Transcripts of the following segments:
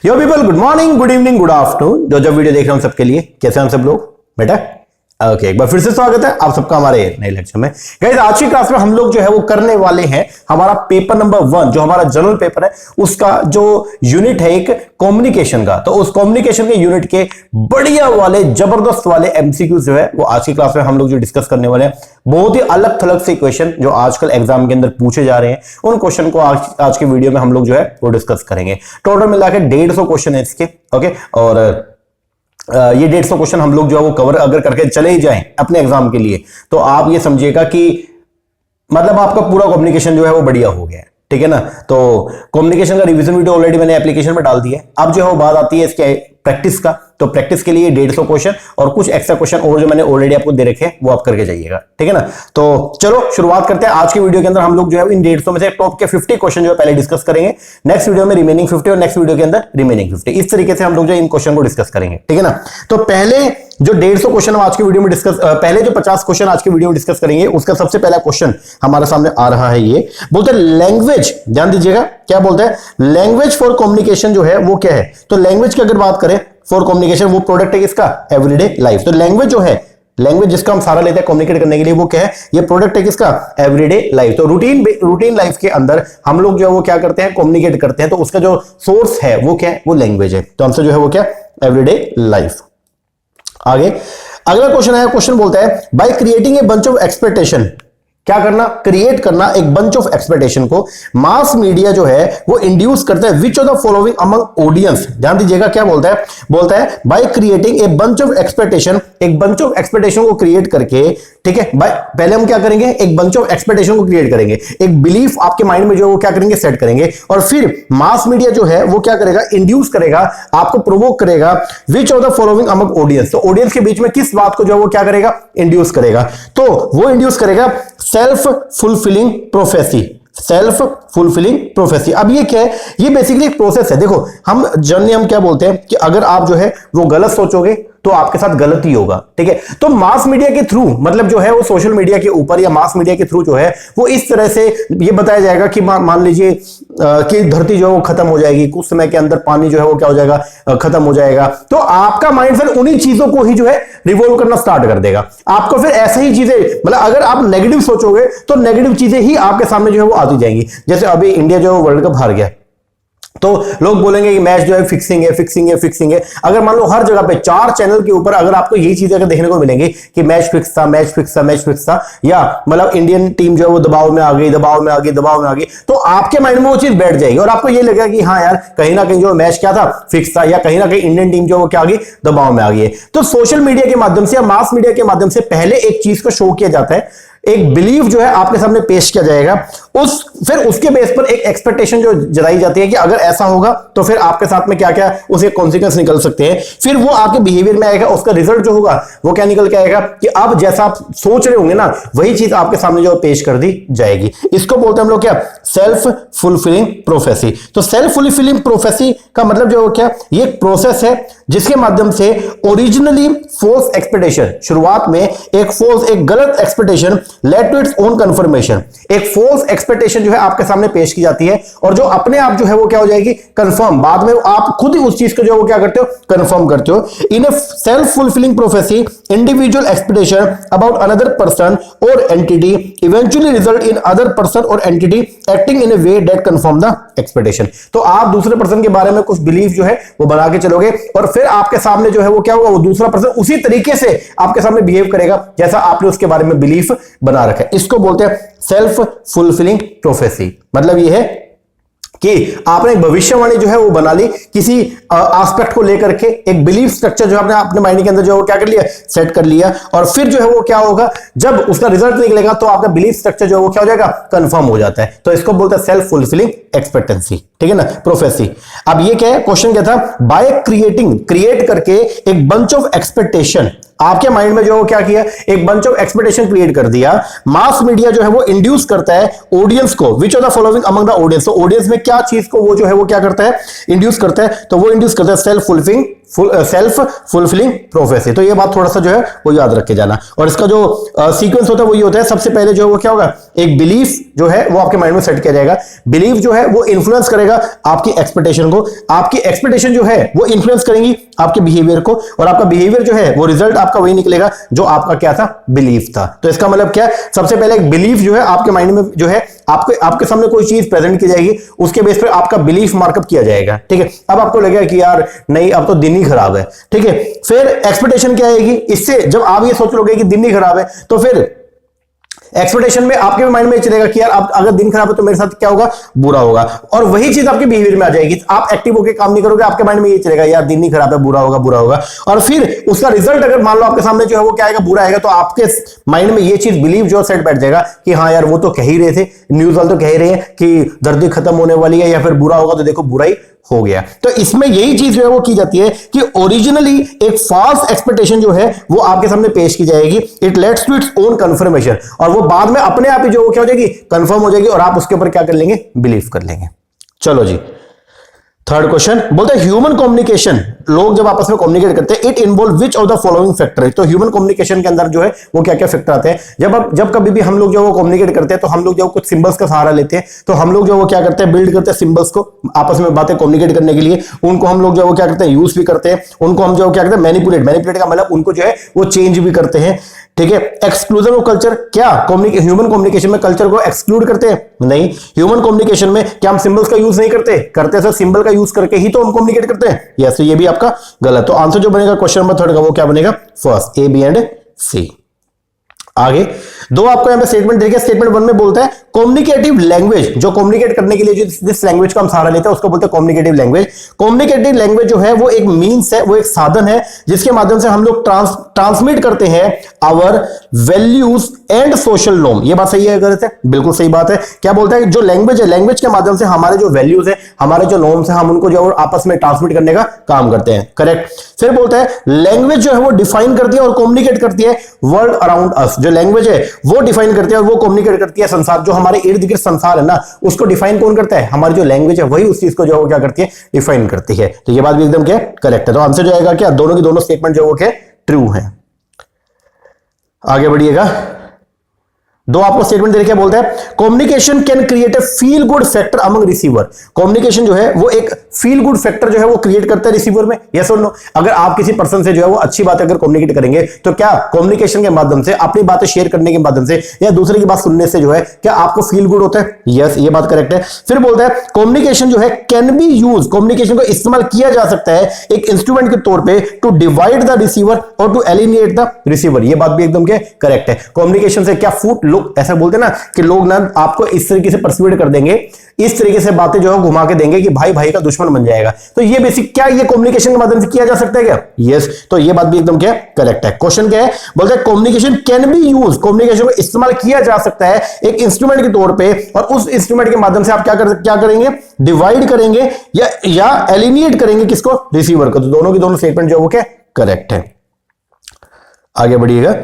यो people, good morning, good evening, good afternoon. जो video देख रहे हैं सबके लिए कैसे हैं हम सब लोग बेटा। ओके, एक बार फिर से स्वागत है आप सबका हमारे नए लेक्चर में। गाइस, आज की क्लास में हम लोग जो है वो करने वाले हैं हमारा पेपर नंबर 1 जो हमारा जनरल पेपर है उसका जो यूनिट है एक कम्युनिकेशन का। तो उस कम्युनिकेशन के यूनिट के बढ़िया वाले जबरदस्त वाले एमसीक्यू जो है वो आज की क्लास में हम लोग जो डिस्कस करने वाले हैं। बहुत ही अलग थलग से क्वेश्चन जो आजकल एग्जाम के अंदर पूछे जा रहे हैं उन क्वेश्चन को आज के वीडियो में हम लोग जो है वो डिस्कस करेंगे। टोटल मिला के 150 क्वेश्चन है इसके। ओके, और ये 150 क्वेश्चन हम लोग जो है वो कवर अगर करके चले ही जाएं अपने एग्जाम के लिए तो आप ये समझिएगा कि मतलब आपका पूरा कम्युनिकेशन जो है वो बढ़िया हो गया है। ठीक है ना। तो कम्युनिकेशन का रिवीजन वीडियो ऑलरेडी मैंने एप्लीकेशन में डाल दिया है। अब जो है वो बात आती है इसके प्रैक्टिस का। तो प्रैक्टिस के लिए 150 क्वेश्चन और कुछ एक्स्ट्रा क्वेश्चन और जो मैंने ऑलरेडी आपको दे रखे हैं वो आप करके जाइएगा। ठीक है ना। तो चलो शुरुआत करते हैं। आज की वीडियो के अंदर हम लोग जो है इन 150 में से टॉप के 50 क्वेश्चन जो है पहले डिस्कस करेंगे। नेक्स्ट वीडियो में रिमेनिंग 50 और नेक्स्ट वीडियो के अंदर रिमेनिंग 50। इस तरीके से हम लोग जो इन क्वेश्चन को डिस्कस करेंगे। ठीक है ना। तो पहले जो 150 क्वेश्चन आज की वीडियो में डिस्कस पहले जो 50 क्वेश्चन आज की वीडियो में डिस्कस करेंगे उसका सबसे पहला क्वेश्चन हमारे सामने आ रहा है। ये बोलते हैं लैंग्वेज, ध्यान दीजिएगा क्या बोलते हैं, लैंग्वेज फॉर कम्युनिकेशन जो है वो क्या है। तो लैंग्वेज की अगर बात करें फॉर कम्युनिकेशन वो प्रोडक्ट है किसका, एवरीडे लाइफ। तो लैंग्वेज जो है, लैंग्वेज जिसका हम सारा लेते हैं कम्युनिकेट करने के लिए वो क्या है, ये प्रोडक्ट है किसका, एवरीडे लाइफ। तो रूटीन लाइफ के अंदर हम लोग जो है वो क्या करते हैं, कम्युनिकेट करते हैं। तो उसका जो सोर्स है वो क्या है, वो लैंग्वेज है। तो हमसे जो है वो क्या, एवरीडे लाइफ। आगे अगला क्वेश्चन है, क्वेश्चन बोलता है by creating a bunch of expectation, क्या करना, क्रिएट करना एक बंच ऑफ एक्सपेक्टेशन को मास मीडिया जो है वो इंड्यूस करता है विच of the following among audience. ध्यान दीजिएगा क्या बोलता है by creating a bunch of expectation, एक बंच ऑफ एक्सपेक्टेशन को क्रिएट करके। ठीक है, पहले हम क्या करेंगे, एक बंच ऑफ एक्सपेक्टेशन को क्रिएट करेंगे, एक बिलीफ आपके माइंड में जो है वो क्या करेंगे, सेट करेंगे। और फिर मास मीडिया जो है वो क्या करेगा, इंड्यूस करेगा, आपको प्रोवोक करेगा विच of the following among audience. तो ऑडियंस के बीच में किस बात को जो है वो क्या करेगा, इंड्यूस करेगा। तो वो इंड्यूस करेगा self fulfilling prophecy, self fulfilling prophecy. अब ये क्या है, ये बेसिकली एक प्रोसेस है। देखो हम जनरली हम क्या बोलते हैं कि अगर आप जो है वो गलत सोचोगे तो आपके साथ गलत ही होगा। ठीक है, तो मास मीडिया के थ्रू मतलब जो है वो सोशल मीडिया के ऊपर या मास मीडिया के थ्रू जो है वो इस तरह से ये बताया जाएगा कि मान लीजिए कि धरती जो है वो खत्म हो जाएगी, कुछ समय के अंदर पानी जो है वो क्या हो जाएगा, खत्म हो जाएगा। तो आपका माइंड फिर उन्हीं चीजों को ही जो है रिवॉल्व करना स्टार्ट कर देगा। आपको फिर ऐसे ही चीजें मतलब अगर आप नेगेटिव सोचोगे तो नेगेटिव चीजें ही आपके सामने जो है वो आती जाएंगी। जैसे अभी इंडिया जो है वर्ल्ड कप हार गया तो लोग बोलेंगे कि मैच जो है फिक्सिंग है। अगर मान लो हर जगह पे 4 चैनल के ऊपर अगर आपको यही चीजें अगर देखने को मिलेंगी कि मैच फिक्स था या मतलब इंडियन टीम जो है वो दबाव में आ गई, तो आपके माइंड में वो चीज बैठ जाएगी और आपको ये लगेगा कि हाँ यार कहीं ना कहीं जो मैच क्या था, फिक्स था, या कहीं ना कहीं इंडियन टीम जो वो क्या आ गई, दबाव में आ गई है। तो सोशल मीडिया के माध्यम से या मास मीडिया के माध्यम से पहले एक चीज को शो किया जाता है, एक बिलीफ जो है आपके सामने पेश किया जाएगा, फिर उसके बेस पर एक एक्सपेक्टेशन जो जताई जाती है कि अगर ऐसा होगा तो फिर आपके साथ में क्या क्या उसके कॉन्सिक्वेंस निकल सकते हैं। फिर वो आपके बिहेवियर में आएगा, उसका रिजल्ट जो होगा वो क्या निकल के आएगा कि अब जैसा आप सोच रहे होंगे ना वही चीज आपके सामने जो पेश कर दी जाएगी। इसको बोलते हैं हम लोग क्या, सेल्फ फुलफिलिंग प्रोफेसी। तो सेल्फ फुलफिलिंग प्रोफेसी का मतलब जो क्या, ये एक प्रोसेस है जिसके माध्यम से ओरिजिनली फॉल्स एक्सपेक्टेशन, शुरुआत में एक गलत expectation led to its own confirmation, एक फॉल्स एक्सपेक्टेशन जो है आपके सामने पेश की जाती है और जो अपने आप जो है वो क्या हो जाएगी, कंफर्म। बाद में आप खुद ही उस चीज को जो है वो क्या करते हो, कंफर्म करते हो। In a self fulfilling prophecy individual expectation about another person और entity eventually result in other person और entity acting in a way that confirm the expectation. तो आप दूसरे पर्सन के बारे में कुछ बिलीफ जो है वो बना के चलोगे और फिर आपके सामने जो है वो क्या होगा, वो दूसरा पर्सन उसी तरीके से आपके सामने बिहेव करेगा जैसा आपने उसके बारे में बिलीफ बना रखा है। इसको बोलते हैं सेल्फ फुलफिलिंग प्रोफेसी। मतलब ये है कि आपने एक भविष्यवाणी जो है वो बना ली किसी एस्पेक्ट को लेकर के, एक बिलीफ स्ट्रक्चर जो आपने अपने माइंड के अंदर जो है वो क्या कर लिया, सेट कर लिया, और फिर जो है वो क्या होगा, जब उसका रिजल्ट निकलेगा तो आपका बिलीफ स्ट्रक्चर जो है वो क्या हो जाएगा, कंफर्म हो जाता है। तो इसको बोलते हैं सेल्फ फुलफिलिंग एक्सपेक्टेंसी। ठीक है ना, प्रोफेसी। अब ये क्या है, क्वेश्चन क्या था, बाय क्रिएट करके एक बंच ऑफ एक्सपेक्टेशन, आपके माइंड में जो है वो क्या किया, एक बंच ऑफ एक्सपेक्टेशन क्रिएट कर दिया। मास मीडिया जो है वो इंड्यूस करता है ऑडियंस को विच of the following among the audience. तो ऑडियंस में क्या चीज को वो जो है वो क्या करता है, इंड्यूस करता है। तो वो इंड्यूस करता है self fulfilling self fulfilling prophecy. तो ये बात थोड़ा सा जो है वो याद रख के जाना। और इसका जो सीक्वेंस होता है वो ये होता है, सबसे पहले जो है वो क्या होगा, एक बिलीफ जो है वो आपके माइंड में सेट किया जाएगा। बिलीफ जो है वो इन्फ्लुएंस करेगा आपकी एक्सपेक्टेशन को, आपकी एक्सपेक्टेशन जो है वो इन्फ्लुएंस करेंगी आपके बिहेवियर को, और आपका बिहेवियर जो है वो रिजल्ट आपका वही निकलेगा जो आपका क्या था, बिलीफ था। तो इसका मतलब क्या, सबसे पहले एक बिलीफ जो है आपके माइंड में जो है, आपके सामने कोई चीज प्रेजेंट की जाएगी, उसके बेस पर आपका बिलीफ मार्कअप किया जाएगा। ठीक है, अब आपको लगेगा कि यार नहीं अब तो दिन ही खराब है। ठीक है, फिर एक्सपेक्टेशन क्या आएगी, इससे जब आप ये सोच लोगे कि दिन ही खराब है, तो फिर एक्सपेक्टेशन में आपके माइंड में चलेगा कि यार अब अगर दिन खराब है तो मेरे साथ क्या होगा, बुरा होगा, और वही चीज आपके बिहेवियर में आ जाएगी। आप एक्टिव होकर काम नहीं करोगे, आपके माइंड में ये चलेगा यार दिन ही खराब है, बुरा होगा बुरा होगा, और फिर उसका रिजल्ट अगर मान लो आपके सामने जो है वो क्या आएगा, बुरा आएगा, तो आपके माइंड में ये चीज बिलीव जो सेट बैठ जाएगा कि हाँ यार वो तो कह ही रहे थे, न्यूज वाले तो कह ही रहे हैं कि दर्द खत्म होने वाली है या फिर बुरा होगा, तो देखो बुरा ही हो गया। तो इसमें यही चीज जो है वो की जाती है कि ओरिजिनली एक फॉल्स एक्सपेक्टेशन जो है वो आपके सामने पेश की जाएगी, it lets to its own confirmation, और वो बाद में अपने आप ही जो क्या हो जाएगी, कंफर्म हो जाएगी, और आप उसके ऊपर क्या कर लेंगे, बिलीव कर लेंगे। चलो जी, थर्ड क्वेश्चन बोलते हैं ह्यूमन कम्युनिकेशन, लोग जब आपस में कम्युनिकेट करते हैं, it involve which of the following factor. तो ह्यूमन कम्युनिकेशन के अंदर जो है वो क्या क्या फैक्टर आते हैं। जब कभी भी हम लोग जो वो कम्युनिकेट करते हैं, तो हम लोग जो कुछ सिंबल्स का सहारा लेते हैं, तो हम लोग जो वो क्या करते हैं, बिल्ड करते हैं सिंबल्स को आपस में बातें कम्युनिकेट करने के लिए, उनको हम लोग जो वो क्या करते हैं, यूज भी करते हैं, उनको हम जो क्या करते हैं, मैनिपुलेट का मतलब उनको जो है वो चेंज भी करते हैं। ठीक है, एक्सक्लूजन ऑफ कल्चर, क्या ह्यूमन कम्युनिकेशन में कल्चर को एक्सक्लूड करते हैं? नहीं। ह्यूमन कम्युनिकेशन में क्या हम सिंबल्स का यूज नहीं करते सर, सिंबल का यूज करके ही तो हम कम्युनिकेट करते हैं। यस, तो ये भी आपका गलत। तो आंसर जो बनेगा क्वेश्चन नंबर थर्ड का वो क्या बनेगा, फर्स्ट, ए बी एंड सी। आगे दो आपको यहां पे स्टेटमेंट देखिए। स्टेटमेंट 1 में बोलता है कम्युनिकेटिव लैंग्वेज, जो कम्युनिकेट करने के लिए जिस लैंग्वेज का हम सहारा लेते हैं उसको बोलते हैं कम्युनिकेटिव लैंग्वेज। कम्युनिकेटिव लैंग्वेज जो है वो एक मीन्स है, वो एक साधन है जिसके माध्यम से हम लोग ट्रांसमिट करते हैं our values and social norm. ये बात सही है गलत है? बिल्कुल सही बात है। क्या बोलता है, जो लैंग्वेज है, लैंग्वेज के माध्यम से हमारे जो वैल्यूज है, हमारे जो नॉर्म्स है, हम उनको जो आपस में ट्रांसमिट करने का काम करते हैं। करेक्ट। फिर बोलता है लैंग्वेज जो है वो डिफाइन करती है और कम्युनिकेट करती है वर्ल्ड अराउंड अस। जो लैंग्वेज है वो डिफाइन करती है और वो कम्युनिकेट करती है संसार, जो हमारे इर्द गिर्द संसार है ना, उसको डिफाइन कौन करता है, हमारी जो लैंग्वेज है वही उस चीज को जो क्या करती है, डिफाइन करती है। तो ये बात भी एकदम क्या करेक्ट है। तो आंसर जो आएगा क्या, दोनों की दोनों स्टेटमेंट जो वो क्या ट्रू है। आगे बढ़िएगा, दो आपको स्टेटमेंट दे रखे हैं। बोलता है communication can create a feel good factor among receiver. Communication जो है वो एक फील गुड फैक्टर जो है वो क्रिएट करता है रिसीवर में। यस और नो? अगर आप किसी पर्सन से जो है वो अच्छी बात अगर कम्युनिकेट करेंगे, तो क्या कम्युनिकेशन के माध्यम से, अपनी बातें शेयर करने के माध्यम से या दूसरे की बात सुनने से जो है क्या आपको फील गुड होता है? यस, ये बात करेक्ट है। फिर बोलता है कम्युनिकेशन जो है कैन बी यूज, कम्युनिकेशन को इस्तेमाल किया जा सकता है एक इंस्ट्रूमेंट के तौर पर टू डिवाइड द रिसीवर और टू एलिमिनेट द रिसीवर। ये बात भी एकदम क्या करेक्ट है। कम्युनिकेशन से क्या फूट लोग ऐसा बोलते हैं ना कि लोग ना आपको इस तरीके से परसुएड कर देंगे, इस तरीके से बातें जो है घुमा के देंगे कि भाई भाई का दुश्मन बन जाएगा। तो ये बेसिक क्या ये कम्युनिकेशन के माध्यम से किया जा सकता है क्या? यस, तो ये बात भी एकदम क्या करेक्ट है। क्वेश्चन क्या है, बोलते हैं communication can be use, communication को इस्तेमाल किया जा सकता है एक इंस्ट्रूमेंट के तौर पे, और उस इंस्ट्रूमेंट के माध्यम से आप क्या करेंगे, डिवाइड करेंगे या एलिमिनेट करेंगे किसको, रिसीवर को। तो दोनों की दोनों स्टेटमेंट जो वो क्या करेक्ट है। आगे बढ़िएगा।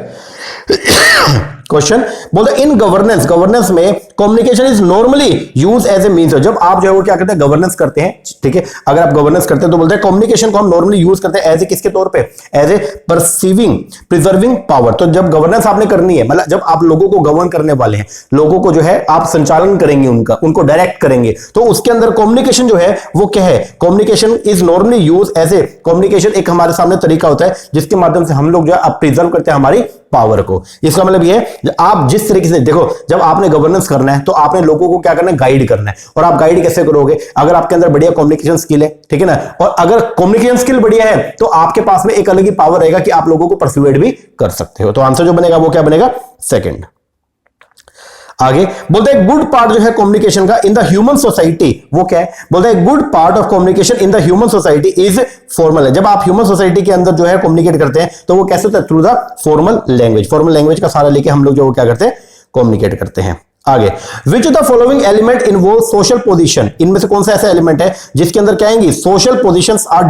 क्वेश्चन बोलते हैं इन गवर्नेंस में communication is normally use as a means. जब आप जो है वो क्या करते हैं, गवर्नेंस करते हैं, ठीक है, अगर आप गवर्नेंस करते हैं तो बोलते हैं कम्युनिकेशन को हम नॉर्मली यूज करते हैं एज ए किसके तौर पे, एज ए प्रिजर्विंग पावर। तो जब गवर्नेंस आपने करनी है, मतलब जब आप लोगों को गवर्न करने वाले हैं, लोगों को जो है आप संचालन करेंगे, उनको डायरेक्ट करेंगे, तो उसके अंदर कम्युनिकेशन जो है वो क्या है, communication is normally use as a, communication एक हमारे सामने तरीका होता है जिसके माध्यम से हम लोग जो है प्रिजर्व करते हैं हमारी पावर को। इसका मतलब ये है आप जिस तरीके से देखो, जब आपने गवर्नेंस करना है तो आपने लोगों को क्या करना है, गाइड करना है। और आप गाइड कैसे करोगे, अगर आपके अंदर बढ़िया कम्युनिकेशन स्किल है, ठीक है ना, और अगर कम्युनिकेशन स्किल बढ़िया है तो आपके पास में एक अलग ही पावर रहेगा कि आप लोगों को परसुएड भी कर सकते हो। तो आंसर जो बनेगा वो क्या बनेगा, सेकंड। आगे बोलते हैं गुड पार्ट जो है कम्युनिकेशन का इन द ह्यूमन सोसाइटी, वो क्या है, बोलते हैं good part of communication in the human society is formal है। जब आप ह्यूमन सोसाइटी के अंदर जो है कम्युनिकेट करते हैं तो वो कैसे होता है, through the formal language. Formal language का सहारा लेके हम लोग जो क्या करते हैं, कम्युनिकेट करते हैं। आगे which of the following element involve social position, इनमें से कौन सा ऐसा एलिमेंट है जिसके अंदर क्या आएंगी, social positions are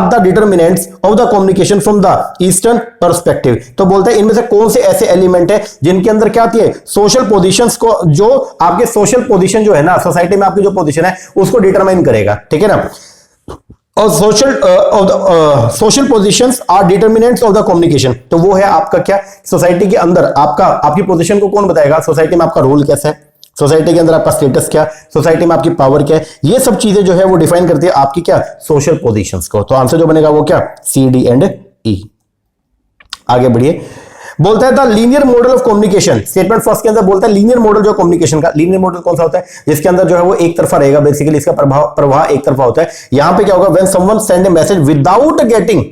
the determinants of the communication from the eastern perspective. तो बोलते हैं इनमें से कौन से ऐसे एलिमेंट है जिनके अंदर क्या आती है, सोशल पोजीशंस को, जो आपके सोशल पोजीशन जो है ना सोसाइटी में आपकी जो पोजीशन है उसको डिटरमाइन करेगा, ठीक है ना। और social positions are determinants of the communication. तो वो है आपका क्या, सोसाइटी के अंदर आपकी पोजीशन को कौन बताएगा, सोसाइटी में आपका रोल कैसा है, सोसाइटी के अंदर आपका स्टेटस क्या, सोसाइटी में आपकी पावर क्या है, ये सब चीजें जो है वो डिफाइन करती है आपकी क्या, सोशल पोजीशंस को। तो आंसर जो बनेगा वो क्या, सी, डी एंड ई। आगे बढ़िए, बोलता है the linear model of communication. Statement first के अंदर बोलता है लीनियर मॉडल जो कम्युनिकेशन का, लीनियर मॉडल कौन सा होता है, जिसके अंदर जो है वो एक तरफा रहेगा, बेसिकली इसका प्रवाह एक तरफा होता है। यहां पे क्या होगा, when someone send A message without getting,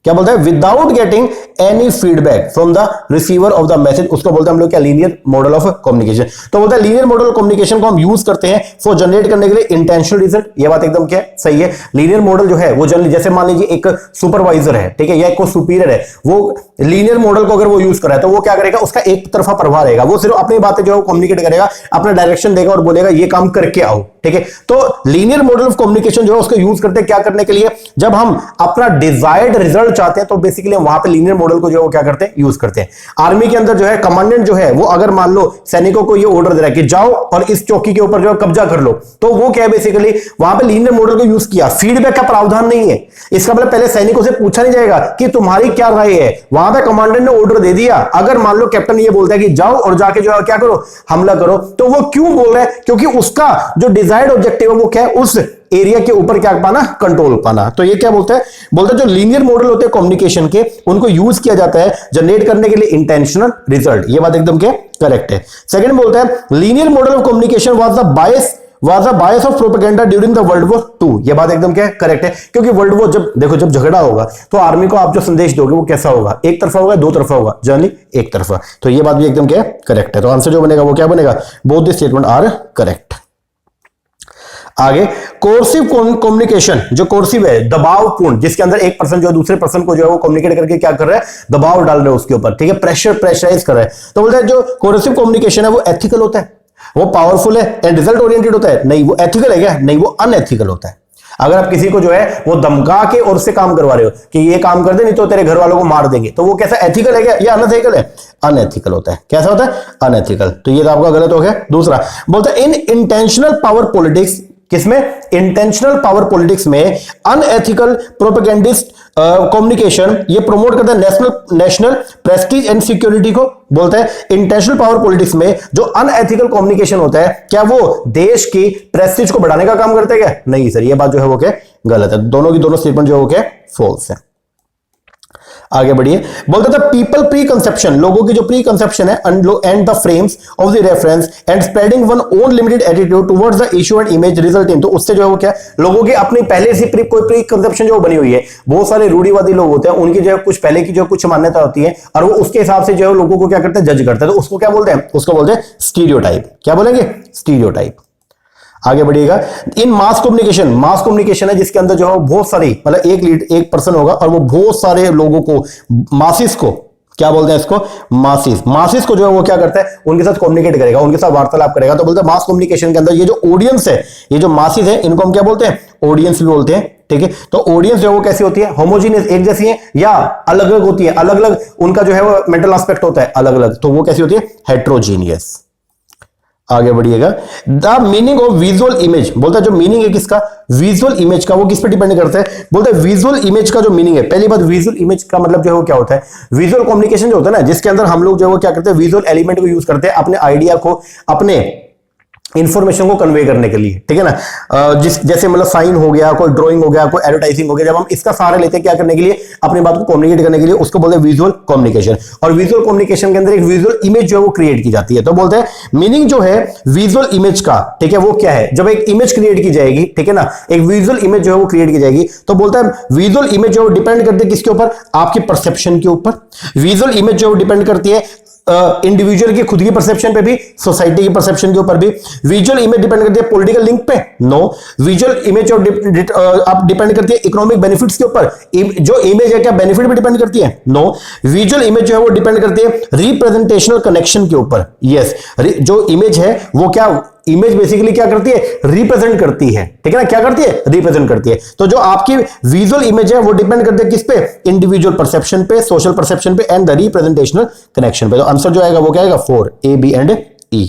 क्या बोलता है, without getting any feedback from the receiver of the message, उसको बोलते हैं हम लोग क्या, लीनियर मॉडल ऑफ कम्युनिकेशन। तो बोलता है लीनियर मॉडल ऑफ कम्युनिकेशन को हम यूज करते हैं फॉर जनरेट करने के लिए इंटेंशनल रिजल्ट। ये बात एकदम क्या सही है। लीनियर मॉडल जो है वो जनरली, जैसे मान लीजिए एक सुपरवाइजर है, ठीक है, या एक सुपीरियर है, वो लीनियर मॉडल को अगर वो यूज कर रहा है तो वो क्या करेगा, उसका एक तरफा प्रभाव रहेगा, वो सिर्फ अपनी बातें जो है कम्युनिकेट करेगा, अपना डायरेक्शन देगा और बोलेगा ये काम करके आओ, ठीक है। तो लीनियर मॉडल ऑफ कम्युनिकेशन जो है उसको यूज करते हैं क्या करने के लिए, जब हम अपना डिजायर्ड रिजल्ट चाहते हैं तो बेसिकली वहां पे लीनियर मॉडल को जो है वो क्या करते हैं, यूज करते हैं। आर्मी के अंदर जो है कमांडेंट जो है वो अगर मान लो सैनिकों को ये ऑर्डर दे रहा है कि जाओ और इस चौकी के ऊपर जो है कब्जा कर लो, तो वो क्या है, बेसिकली वहां पे लीनियर मॉडल को यूज किया। फीडबैक का प्रावधान नहीं है, इसका मतलब पहले सैनिकों से पूछा नहीं जाएगा कि तुम्हारी क्या राय है, वहां पे कमांडेंट ने ऑर्डर दे दिया। अगर मान लो कैप्टन ये बोलता है कि जाओ और जाके जो है क्या करो, हमला करो, तो वो क्यों बोल रहा है, क्योंकि उसका जो डिजायर्ड ऑब्जेक्टिव है वो क्या है, उस एरिया के ऊपर क्या पाना, कंट्रोल पाना। तो ये क्या बोलता है, बोलता है जो लीनियर मॉडल होते हैं कम्युनिकेशन के, उनको यूज किया जाता है जनरेट करने के लिए इंटेंशनल रिजल्ट। ये बात एकदम क्या करेक्ट है। सेकंड बोलता है linear model of communication was the bias of propaganda during the world war 2। ये बात एकदम क्या करेक्ट है, क्योंकि वर्ल्ड वॉर जब झगड़ा होगा तो आर्मी को आप जो संदेश दोगे वो कैसा होगा, एक तरफा होगा, दो तरफा होगा, जनरली एक तरफा। तो ये बात भी एकदम क्या करेक्ट है। तो आंसर जो बनेगा वो क्या बनेगा, both the statement are correct. आगे कोर्सिव कम्युनिकेशन, जो कोर्सिव है दबावपूर्ण, जिसके अंदर एक पर्सन जो दूसरे पर्सन को जो है वो कम्युनिकेट करके क्या कर रहा है, दबाव डाल रहा है उसके ऊपर, ठीक है, प्रेशराइज कर रहा है। तो बोलता है जो कोर्सिव कम्युनिकेशन है वो एथिकल होता है, वो पावरफुल है एंड रिजल्ट ओरिएंटेड होता है, नहीं वो एथिकल है क्या, नहीं वो अनएथिकल होता है। अगर आप किसी को जो है वो धमका के और से काम करवा रहे हो कि ये काम कर दे नहीं तो तेरे घर वालों को मार देंगे, तो वो कैसा, एथिकल है क्या या अनएथिकल है, अनएथिकल होता है। कैसा होता है, अनएथिकल। तो ये तो आपका गलत हो गया। दूसरा बोलता है इन इंटेंशनल पावर पॉलिटिक्स, किसमें, इंटेंशनल पावर पॉलिटिक्स में अनएथिकल प्रोपेगेंडिस्ट कम्युनिकेशन ये प्रमोट करता है नेशनल प्रेस्टीज एंड सिक्योरिटी को। बोलता है इंटेंशनल पावर पॉलिटिक्स में जो अनएथिकल कम्युनिकेशन होता है, क्या वो देश की प्रेस्टीज को बढ़ाने का काम करता है क्या, नहीं सर, ये बात जो है वो क्या गलत है। दोनों की दोनों स्टेटमेंट जो है वो क्या फॉल्स है। आगे बढ़िए, बोलता था पीपल प्री कंसेप्शन, लोगों की जो प्री कंसेप्शन है and the frames of the reference and spreading one own limited attitude towards the issue and image result in, तो उससे जो है वो क्या, लोगों की अपनी पहले से कोई प्री कंसेप्शन जो बनी हुई है, बहुत सारे रूढ़िवादी लोग होते हैं, उनकी जो है कुछ पहले की जो कुछ मान्यता होती है और वो उसके हिसाब से जो है लोगों को क्या करते हैं, जज करते हैं। तो उसको क्या बोलते हैं, उसको बोलते हैं स्टीरियोटाइप। क्या बोलेंगे, स्टीरियोटाइप। आगे बढ़िएगा, इन मास कम्युनिकेशन है जिसके अंदर जो है बहुत सारी, मतलब एक पर्सन होगा और वो बहुत सारे लोगों को, मासिस को क्या बोलते हैं, इसको मासिस को जो है वो क्या करता है, उनके साथ कम्युनिकेट करेगा, उनके साथ वार्तालाप करेगा। तो बोलते हैं मास कम्युनिकेशन के अंदर ये जो ऑडियंस है, ये जो मासिस है, इनको हम क्या बोलते हैं, ऑडियंस भी बोलते हैं, ठीक है। तो ऑडियंस जो है वो कैसी होती है, होमोजीनियस, एक जैसी है, या अलग अलग होती है, अलग अलग उनका जो है वो मेंटल एस्पेक्ट होता है अलग अलग, तो वो कैसी होती है, हेट्रोजीनियस। आगे बढ़िएगा, the meaning of visual image, बोलता है जो मीनिंग है किसका, विजुअल इमेज का, वो किस पे डिपेंड करता है, बोलता है विजुअल इमेज का जो मीनिंग है। पहली बात, विजुअल इमेज का मतलब जो है वो क्या होता है, विजुअल कम्युनिकेशन जो होता है ना, जिसके अंदर हम लोग जो है वो क्या करते हैं, विजुअल एलिमेंट को यूज करते हैं अपने आइडिया को, अपने इंफॉर्मेशन को कन्वे करने के लिए, ठीक है ना। जैसे मतलब साइन हो गया, कोई ड्राइंग हो गया, कोई एडवर्टाइजिंग हो गया, जब हम इसका सहारा लेते हैं क्या करने के लिए, अपनी बात को कम्युनिकेट करने के लिए, उसको बोलते हैं विजुअल कम्युनिकेशन। और विजुअल कम्युनिकेशन के अंदर एक विजुअल इमेज जो है वो क्रिएट की जाती है। तो बोलते हैं मीनिंग जो है विजुअल इमेज का, ठीक है, वो क्या है, जब एक इमेज क्रिएट की जाएगी, ठीक है ना, एक विजुअल इमेज जो है वो क्रिएट की जाएगी, तो बोलता है विजुअल इमेज जो डिपेंड करती है किसके ऊपर, आपकी परसेप्शन के ऊपर। विजुअल इमेज जो डिपेंड करती है इंडिविजुअल की खुद की परसेप्शन पे भी, सोसाइटी की परसेप्शन के ऊपर भी। विजुअल इमेज डिपेंड करती है पॉलिटिकल लिंक पे, नो। विजुअल इमेज आप डिपेंड करती है इकोनॉमिक बेनिफिट्स के ऊपर, जो इमेज है क्या बेनिफिट पे डिपेंड करती है, नो। विजुअल इमेज जो है वो डिपेंड करती है रिप्रेजेंटेशनल कनेक्शन के ऊपर, यस। जो इमेज है वो क्या, इमेज बेसिकली क्या करती है, रिप्रेजेंट करती है, ठीक है ना, क्या करती है, रिप्रेजेंट करती है। तो जो आपकी विजुअल इमेज है वो डिपेंड करती है किस पे, इंडिविजुअल परसेप्शन पे, सोशल परसेप्शन पे एंड द रिप्रेजेंटेशनल कनेक्शन पे। तो आंसर जो आएगा वो क्या आएगा, 4 A, B एंड E।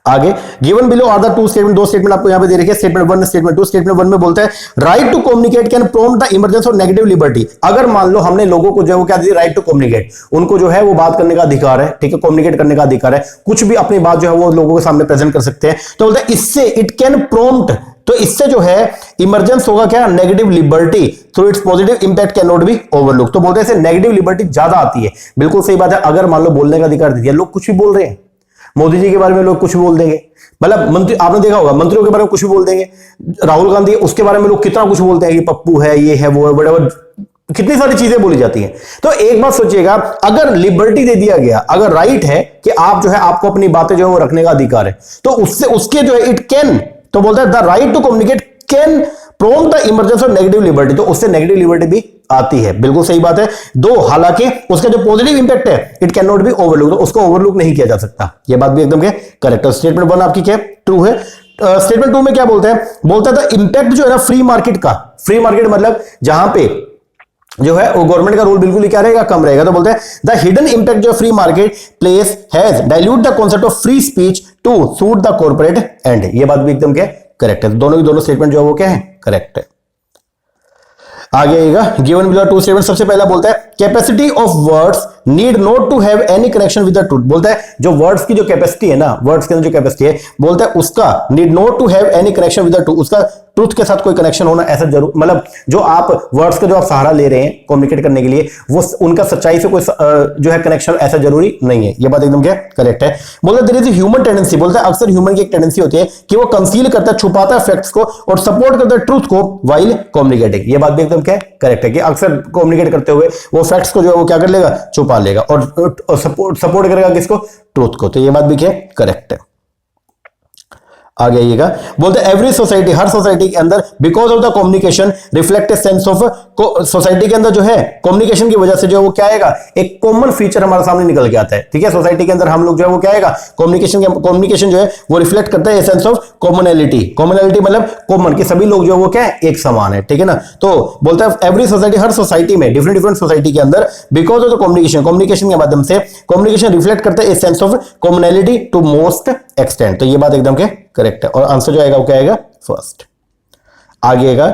आगे given below are the two statement, दो स्टेटमेंट आपको यहां पे दे रखे हैं, स्टेटमेंट 1 स्टेटमेंट 2। स्टेटमेंट 1 में बोलता है right to communicate can prompt the emergence और नेगेटिव लिबर्टी। अगर मान लो हमने लोगों को जो है वो क्या दी, राइट टू कम्युनिकेट, उनको जो है वो बात करने का अधिकार है, ठीक है, कम्युनिकेट करने का अधिकार है, कुछ भी अपनी बात जो है वो लोगों के सामने प्रेजेंट कर सकते हैं। तो बोलता है इससे इट कैन प्रोम्प्ट, तो इससे जो है इमरजेंस होगा क्या, negative liberty through it's positive impact can not be overlook. तो बोलते हैं इससे नेगेटिव लिबर्टी ज्यादा आती है। बिल्कुल सही बात है। अगर मान लो बोलने का अधिकार दे दिया, लोग कुछ भी बोल रहे हैं, मोदी जी के बारे में लोग कुछ भी बोल देंगे, मतलब मंत्री, आपने देखा होगा मंत्रियों के बारे में कुछ भी बोल देंगे, राहुल गांधी उसके बारे में लोग कितना कुछ बोलते हैं, ये पप्पू है, ये है, वो है, बड़े कितनी सारी चीजें बोली जाती हैं। तो एक बात सोचिएगा, अगर लिबर्टी दे दिया गया, अगर राइट है कि आप जो है आपको अपनी बातें जो है वो रखने का अधिकार है, तो उससे उसके जो है इट कैन, तो बोलता है the right to communicate can prompt the emergence of negative liberty, तो उससे नेगेटिव लिबर्टी भी आती है। बिल्कुल सही बात है। दो, हालांकि उसका जो पॉजिटिव इंपैक्ट है it can not be overlook, तो उसको ओवरलुक नहीं किया जा सकता। यह बात भी एकदम के करेक्ट है। स्टेटमेंट 1 आपकी क्या ट्रू है। स्टेटमेंट 2 में क्या बोलता है, बोलता है द इंपैक्ट जो है ना फ्री मार्केट का, फ्री मार्केट मतलब जहां पे जो है वो गवर्नमेंट का रोल बिल्कुल ही क्या रहेगा, कम रहेगा। तो बोलते हैं द हिडन इंपैक्ट जो free market place has dilute the concept of free speech to suit the corporate end. ये बात भी एकदम क्या करेक्ट है। दोनों की दोनों स्टेटमेंट जो है वो क्या है, करेक्ट है। आगे आएगा गिवन बिलो टू स्टेटमेंट। सबसे पहला बोलता है capacity of words need not to have any connection with the truth. बोलता है जो वर्ड्स की जो कैपेसिटी है ना, वर्ड्स के अंदर जो कैपेसिटी है, बोलता है उसका need not to have any connection with the truth, उसका ट्रूथ के साथ कोई कनेक्शन होना ऐसा जरूर, मतलब जो आप वर्ड्स का जो आप सहारा ले रहे हैं कम्युनिकेट करने के लिए, वो उनका सच्चाई से कोई जो है कनेक्शन ऐसा जरूरी नहीं है। ये बात एकदम क्या करेक्ट है। बोलता है देयर इज ह्यूमन टेंडेंसी, बोलता है अक्सर ह्यूमन की एक टेंडेंसी होती है कि वो कंसील करता है, छुपाता है फैक्ट्स को और सपोर्ट करता है ट्रूथ को व्हाइल कम्युनिकेटिंग। ये बात भी एकदम क्या करेक्ट है कि अक्सर कम्युनिकेट करते हुए वो फैक्ट्स को जो है वो क्या कर लेगा, छुपा लेगा और सपोर्ट करेगा किसको, ट्रूथ को। तो ये बात भी क्या करेक्ट है। आगे आइएगा, बोलते हैं एवरी सोसाइटी, हर सोसाइटी के अंदर because of the communication reflect A sense of, society के अंदर जो है कम्युनिकेशन की वजह से जो है वो क्या आएगा, एक कॉमन फीचर हमारे सामने निकल के आता है। ठीक है, सोसाइटी के अंदर हम लोग जो है वो क्या आएगा, कम्युनिकेशन जो है वो रिफ्लेक्ट करता है सेंस ऑफ कॉमनैलिटी। कॉमनैलिटी मतलब कॉमन, कि सभी लोग जो है वो क्या है, एक समान है। ठीक है ना। तो बोलता है एवरी सोसाइटी, हर सोसाइटी में, डिफरेंट सोसाइटी के अंदर बिकॉज ऑफ द कम्युनिकेशन के माध्यम से कम्युनिकेशन रिफ्लेक्ट करता है a sense of commonality to most extent. तो ये बात एकदम क्या करेक्ट है और आंसर जो आएगा वो क्या आएगा, फर्स्ट। आगे आएगा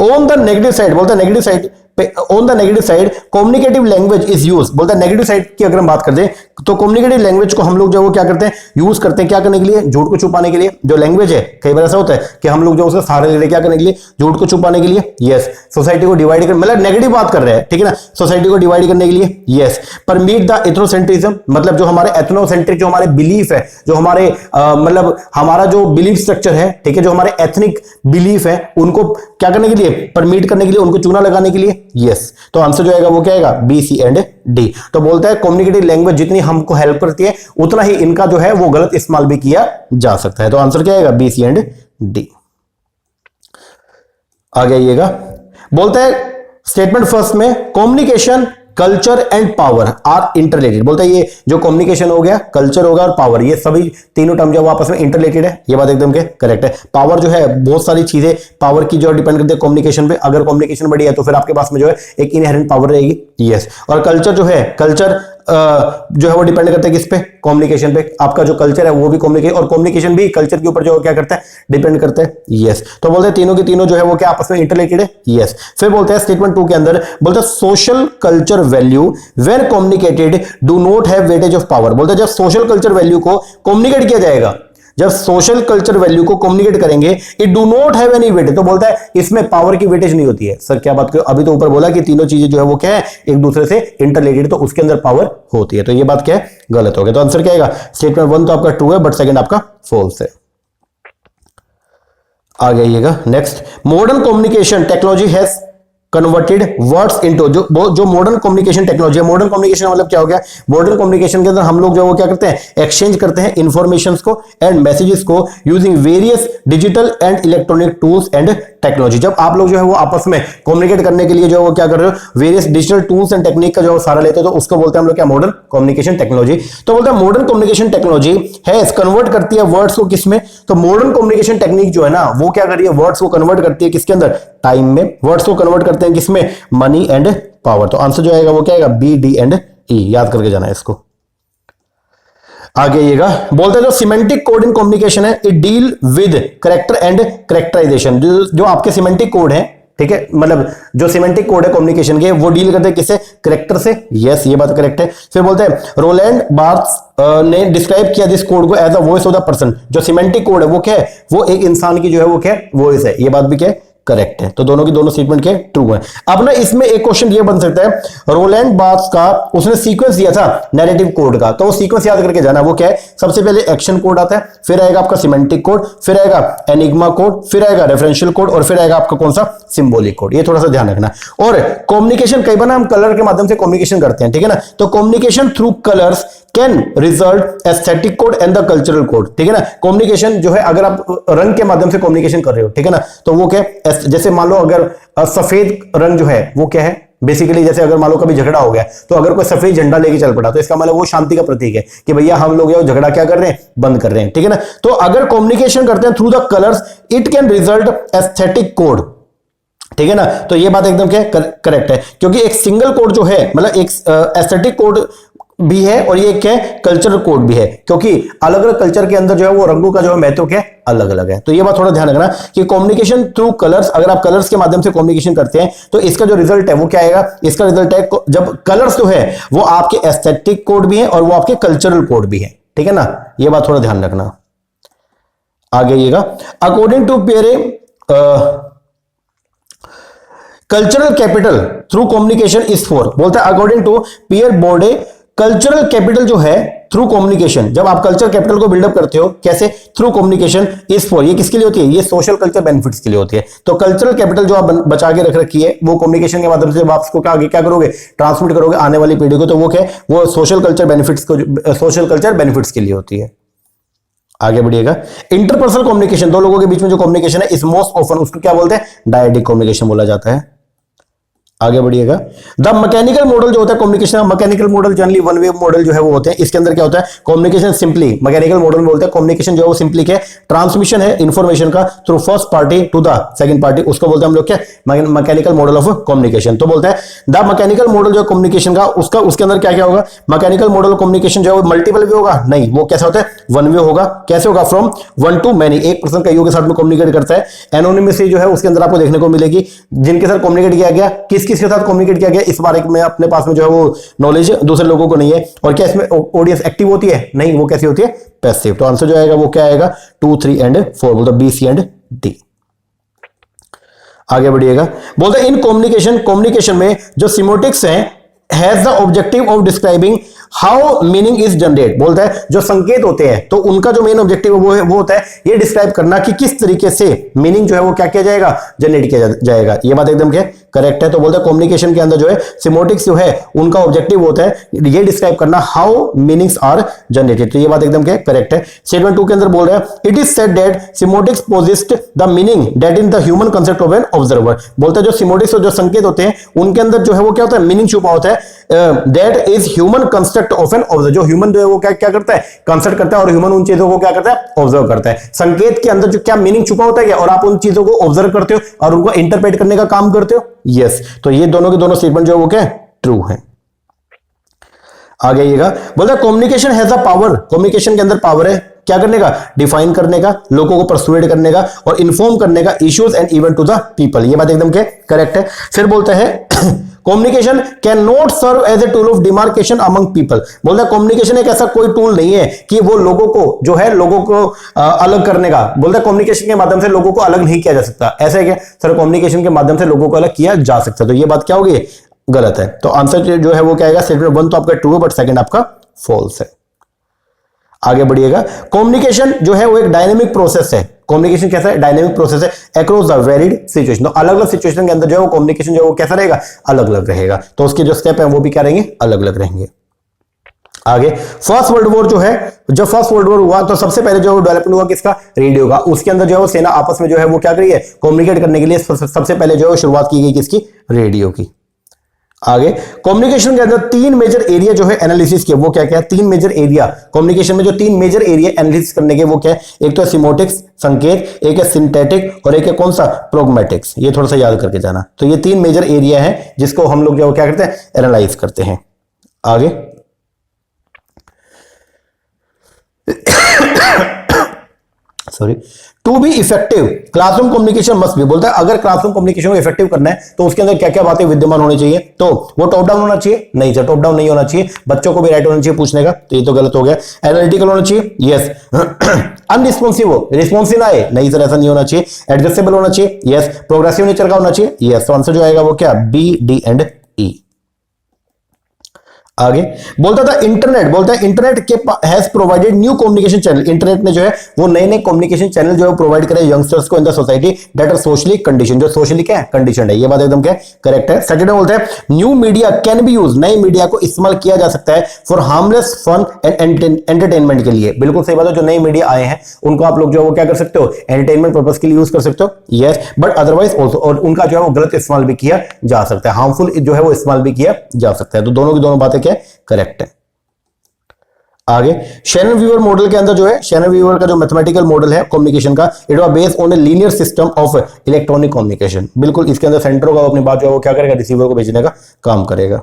ऑन द नेगेटिव साइड, बोलता है नेगेटिव साइड पे, on the negative side communicative language is use. बोलता है नेगेटिव साइड की अगर हम बात करते हैं तो कम्युनिकेटिव लैंग्वेज को हम लोग जो वो क्या करते हैं, यूज करते हैं क्या करने के लिए, झूठ को छुपाने के लिए। जो लैंग्वेज है कई बार ऐसा होता है कि हम लोग जो उसका सहारा ले रहे हैं क्या करने के लिए, झूठ को छुपाने के लिए। यस, सोसाइटी को डिवाइड कर, मतलब नेगेटिव बात कर रहे हैं, ठीक है ना, सोसाइटी को डिवाइड करने के लिए। यस, परमिट द एथनोसेंट्रिज्म, मतलब जो हमारे एथनोसेंट्रिक जो हमारे बिलीफ है, जो हमारे मतलब हमारा जो बिलीफ स्ट्रक्चर है, ठीक है, जो हमारे एथनिक बिलीफ है, उनको क्या करने के लिए, परमिट करने के लिए, उनको चूना लगाने के लिए। यस, तो आंसर जो आएगा वो क्या आएगा, बी, सी एंड डी। तो बोलता है कम्युनिकेटिव लैंग्वेज जितनी हमको हेल्प करती है उतना ही इनका जो है वो गलत इस्तेमाल भी किया जा सकता है। तो आंसर क्या आएगा, बी, सी एंड डी। आगे आइएगा, बोलता है स्टेटमेंट फर्स्ट में communication, culture and power are interrelated. बोलता है ये जो कम्युनिकेशन हो गया, कल्चर होगा और पावर, ये सभी तीनों टर्म जो आपस में इंटरलेटेड है। ये बात एकदम के करेक्ट है। पावर जो है बहुत सारी चीजें पावर की जो डिपेंड करती है कम्युनिकेशन पे। अगर कम्युनिकेशन बढ़िया है तो फिर आपके पास में जो है एक इनहेरेंट पावर रहेगी। यस, और कल्चर जो है, कल्चर जो है वो डिपेंड करता है किस पे, कम्युनिकेशन पे। आपका जो कल्चर है वो भी कम्युनिकेशन, और कम्युनिकेशन भी कल्चर के ऊपर जो क्या करता है, डिपेंड करता है। यस, तो बोलते हैं तीनों की तीनों जो है वो क्या आपस में इंटरलेटेड है। यस, फिर बोलते हैं स्टेटमेंट 2 के अंदर, बोलते हैं social culture value when communicated do not have weightage of power. बोलते हैं जब सोशल कल्चर वैल्यू को कम्युनिकेट किया जाएगा, जब सोशल कल्चर वैल्यू को कम्युनिकेट करेंगे, it do not have any weightage, तो बोलता है इसमें पावर की वेटेज नहीं होती है। सर क्या बात करो, अभी तो ऊपर बोला कि तीनों चीजें जो है वो क्या है, एक दूसरे से इंटरलेटेड, तो उसके अंदर पावर होती है। तो ये बात क्या है, गलत हो गया। तो आंसर क्या आएगा, स्टेटमेंट 1 तो आपका ट्रू है बट सेकंड आपका फॉल्स है। आगे आइएगा next, modern communication technology has converted words into, जो मॉडर्न कम्युनिकेशन टेक्नोलॉजी है, मॉडर्न कम्युनिकेशन मतलब क्या हो गया, मॉडर्न कम्युनिकेशन के अंदर हम लोग जो वो क्या करते हैं, एक्सचेंज करते हैं इंफॉर्मेशंस को एंड मैसेजेस को using various digital and electronic tools and technology. जब आप लोग जो है वो आपस में कम्युनिकेट करने के लिए जो है वो क्या कर रहे हो, various digital tools and technique का जो सहारा लेते हो, तो उसको बोलते हैं हम लोग क्या, मॉडर्न कम्युनिकेशन टेक्नोलॉजी। तो बोलते हैं मॉडर्न कम्युनिकेशन टेक्नोलॉजी है कन्वर्ट करती है वर्ड्स को किसमें, तो मॉडर्न कम्युनिकेशन टेक्निक जो है ना वो क्या कर रही है, वर्ड्स को कन्वर्ट करती है किसके अंदर, टाइम में। वर्ड्स को कन्वर्ट करते हैं किसमें, मनी एंड पावर। तो आंसर जो आएगा वो क्या आएगा, बी, डी एंड ई। याद करके जाना है इसको। आगे आइएगा, बोलते हैं जो सिमेंटिक कोड इन कम्युनिकेशन है it deal with character and characterization. जो आपके सिमेंटिक कोड है, ठीक है, मतलब जो सिमेंटिक कोड है कम्युनिकेशन के, वो डील करते हैं किससे? कैरेक्टर से। यस, ये बात करेक्ट है। फिर बोलते हैं रोलैंड बार्थ्स ने डिस्क्राइब किया दिस कोड को as a voice of the person. जो सिमेंटिक कोड है वो क्या है? वो एक इंसान की जो है वो क्या है? वॉइस है। ये बात भी क्या है? करेक्ट है। तो दोनों की दोनों स्टेटमेंट के ट्रू है। अब ना इसमें एक क्वेश्चन ये बन सकता है, रोलैंड बार्थ्स का उसने सीक्वेंस दिया था नैरेटिव कोड का, तो वो सीक्वेंस याद करके जाना। वो क्या है? सबसे पहले एक्शन कोड आता है, फिर आएगा आपका सिमेंटिक कोड, फिर आएगा एनिग्मा कोड, फिर आएगा रेफरेंशियल कोड, और फिर आएगा आपका कौन सा? Symbolic code. ये थोड़ा सा ध्यान रखना। और कम्युनिकेशन कई बार ना हम कलर के माध्यम से कम्युनिकेशन करते हैं, ठीक है ना, तो communication through colours can result aesthetic code and the cultural code, ठीक है ना। कम्युनिकेशन जो है, अगर आप रंग के माध्यम से कम्युनिकेशन कर रहे हो, ठीक है ना, तो वो क्या है? जैसे मान लो अगर सफेद रंग जो है वो क्या है? बेसिकली जैसे अगर मान लो कभी झगड़ा हो गया, तो अगर कोई सफेद झंडा लेके चल पड़ा, तो इसका मतलब वो शांति का प्रतीक है कि भैया हम लोग ये झगड़ा क्या कर रहे हैं? बंद कर रहे हैं, ठीक है ना। तो अगर कम्युनिकेशन करते हैं through the colours it can result aesthetic code, ठीक है ना। तो ये बात एकदम क्या करेक्ट है, क्योंकि एक सिंगल कोड जो है, मतलब एक एस्थेटिक कोड भी है और ये क्या है? कल्चरल कोड भी है, क्योंकि अलग अलग कल्चर के अंदर जो है वो रंगों का जो है महत्व क्या है? अलग अलग है। तो ये बात थोड़ा ध्यान रखना कि कम्युनिकेशन थ्रू कलर्स, अगर आप कलर्स के माध्यम से कम्युनिकेशन करते हैं तो इसका जो रिजल्ट है वो क्या आएगा? इसका रिजल्ट है जब कलर्स जो है वो आपके एस्थेटिक कोड भी है और वो आपके कल्चरल कोड भी है, ठीक है ना। ये बात थोड़ा ध्यान रखना। आगे आइएगा, according to Pierre cultural capital through communication is for. बोलता है according to Pierre Bourdieu cultural capital जो है थ्रू कम्युनिकेशन, जब आप कल्चर कैपिटल को बिल्डअप करते हो कैसे? Through communication is for. ये किसके लिए होती है? ये सोशल कल्चर बेनिफिट्स के लिए होती है। तो कल्चरल कैपिटल जो आप बचा के रख रखी है वो कम्युनिकेशन के माध्यम से आप उसको आगे क्या करोगे? ट्रांसमिट करोगे आने वाली पीढ़ी को। तो वो क्या है? वो सोशल कल्चर बेनिफिट्स के लिए होती है। आगे बढ़िएगा, इंटरपर्सनल कम्युनिकेशन, दो लोगों के बीच में जो कम्युनिकेशन है इस मोस्ट ऑफन उसको क्या बोलते हैं? डायडिक कम्युनिकेशन बोला जाता है। आगे बढ़िएगा, द मैकेनिकल मॉडल जो होता है communication, mechanical model generally one way model जो है वो होते हैं। इसके अंदर क्या होता है? कम्युनिकेशन सिंपली, मैकेनिकल मॉडल में बोलते हैं कम्युनिकेशन जो है वो सिंपली क्या है? ट्रांसमिशन है इंफॉर्मेशन का through first party to the second party, उसको बोलते हैं हम लोग क्या? Mechanical model of communication. तो बोलते हैं द मैकेनिकल मॉडल जो कम्युनिकेशन का, उसका उसके अंदर क्या क्या होगा? मैकेनिकल मॉडल कम्युनिकेशन जो है वो मल्टीपल वे होगा? नहीं, वो कैसा होता है? वन वे होगा। कैसे होगा? फ्रॉम वन टू मैनी, एक पर्सन कईयों के साथ में कम्युनिकेट करता है। एनोनिमसी जो है उसके अंदर आपको देखने को मिलेगी, जिनके साथ कम्युनिकेट किया गया, किस किस के साथ कम्युनिकेट किया गया इस बारे में अपने पास में जो है वो नॉलेज दूसरे लोगों को नहीं है। और क्या इसमें ऑडियंस एक्टिव होती है? नहीं, वो कैसी होती है? पैसिव। तो आंसर जो आएगा वो क्या आएगा? 2, 3 एंड 4, बोलते बी, सी एंड डी। आगे बढ़िएगा, बोलते इन कम्युनिकेशन में जो सिमोटिक्स हैं has the objective of describing how meaning is generate. बोलता है जो संकेत होते हैं तो उनका जो मेन ऑब्जेक्टिव है वो होता है ये डिस्क्राइब करना कि किस तरीके से मीनिंग जो है वो क्या किया जाएगा? जनरेट किया जाएगा। ये बात एकदम क्या करेक्ट है। तो बोलते हैं कम्युनिकेशन के अंदर जो है सिमोटिक्स जो है उनका ऑब्जेक्टिव होता है ये डिस्क्राइब करना हाउ मीनिंग्स आर जनरेटेड। तो ये बात एकदम क्या करेक्ट है। स्टेटमेंट 2 के अंदर बोल रहे हैं it is said that semiotics posits the meaning that in the human concept of an observer. बोलते हैं जो सिमोटिक्स और जो संकेत होते हैं उनके अंदर जो है वो क्या होता है? मीनिंग छुपा होता है। That is human construct of an observer. जो ह्यूमन जो है वो क्या क्या करता है? कंस्ट्रक्ट करता है और ह्यूमन उन चीजों को क्या करता है? ऑब्जर्व करता है। संकेत के अंदर जो क्या मीनिंग छुपा होता है क्या? और आप उन चीजों को ऑब्जर्व करते हो और उनको इंटरप्रेट करने का काम करते हो। यस, तो ये दोनों के दोनों स्टेटमेंट जो है वो क्या ट्रू है। आगे आइएगा, बोलता है communication has a power. Communication के अंदर पावर है क्या करने का? डिफाइन करने का, लोगों को परसुएड करने का और इन्फॉर्म करने का issues and event to the people. ये बात एकदम क्या करेक्ट है। फिर बोलता है communication can not serve as a tool of demarcation among people. बोलता है कम्युनिकेशन एक ऐसा कोई टूल नहीं है कि वो लोगों को जो है लोगों को अलग करने का। बोलता है कम्युनिकेशन के माध्यम से लोगों को अलग नहीं किया जा सकता। ऐसा है क्या सर? कम्युनिकेशन के माध्यम से लोगों को अलग किया जा सकता है। तो ये बात क्या होगी? गलत है। तो आंसर जो है वो क्या आएगा? स्टेटमेंट 1 तो आपका ट्रू है बट सेकंड आपका फॉल्स है। आगे बढ़िएगा, कम्युनिकेशन जो है वो एक डायनेमिक प्रोसेस है। कम्युनिकेशन कैसा है? डायनेमिक प्रोसेस है अक्रॉस द वेरिड सिचुएशन। तो अलग अलग सिचुएशन के अंदर जो है वो कम्युनिकेशन जो है वो कैसा रहेगा? अलग अलग रहेगा। तो उसके जो स्टेप है वो भी क्या रहेंगे? अलग अलग रहेंगे। आगे फर्स्ट वर्ल्ड वॉर जो है, जब फर्स्ट वर्ल्ड वॉर हुआ तो सबसे पहले जो डेवलपमेंट हुआ किसका? रेडियो का। उसके अंदर जो है वो सेना आपस में जो है वो क्या करी है? कम्युनिकेट करने के लिए सबसे पहले जो है शुरुआत की गई किसकी? रेडियो की। आगे कम्युनिकेशन के अंदर 3 मेजर एरिया जो है एनालिसिस के, वो क्या क्या है? 3 मेजर एरिया कम्युनिकेशन में जो 3 मेजर एरिया एनालिसिस करने के वो क्या है? एक तो है सिमोटिक्स संकेत, एक है सिंथेटिक और एक है कौन सा? प्रोग्मेटिक्स। ये थोड़ा सा याद करके जाना। तो ये 3 मेजर एरिया है जिसको हम लोग जो क्या करते हैं? एनालाइज करते हैं। आगे sorry, to be effective classroom communication must be, बोलता है अगर क्लासरूम कम्युनिकेशन को इफेक्टिव करना है तो उसके अंदर क्या क्या बातें विद्यमान होनी चाहिए। तो वो टॉप डाउन होना चाहिए, नहीं सर टॉप डाउन नहीं होना चाहिए, बच्चों को भी राइट होना चाहिए पूछने का, तो ये तो गलत हो गया। एनालिटिकल होना चाहिए, यस। अनरिस्पॉन्सिव हो, रिस्पॉन्सिव ना आए, नहीं सर ऐसा नहीं होना चाहिए। एडजस्टेबल होना चाहिए, यस। प्रोग्रेसिव नेचर का होना चाहिए, यस। तो आंसर जो आएगा वो क्या, बी, डी एंड ई। आगे बोलता था इंटरनेट, बोलता है इंटरनेट के has provided new communication channel, internet ने जो है वो नए नए कम्युनिकेशन चैनल जो है प्रोवाइड करे यंगस्टर्स को in the society that are socially condition, जो सोशली क्या कंडीशन है, ये बात एकदम क्या करेक्ट है। सेकंड में बोलता है new media can be use, नए मीडिया को इस्तेमाल किया जा सकता है for harmless fun and entertainment के लिए, बिल्कुल सही बात है। जो नए मीडिया आए हैं उनको आप लोग जो है वो क्या कर सकते हो, एंटरटेनमेंट पर्पस के लिए यूज कर सकते हो, यस। बट अदरवाइज ऑल्सो, और उनका जो है वो गलत इस्तेमाल भी किया जा सकता है, हार्मफुल जो है वो इस्तेमाल भी किया जा सकता है। तो दोनों की दोनों बातें क्या करेक्ट है। आगे शैनन वीवर मॉडल के अंदर जो है, शैनन वीवर का जो मैथमेटिकल मॉडल है कम्युनिकेशन का, it was based on a linear system of electronic communication, बिल्कुल इसके अंदर सेंटर होगा, अपनी बात जो है वो क्या करेगा, रिसीवर को भेजने का काम करेगा,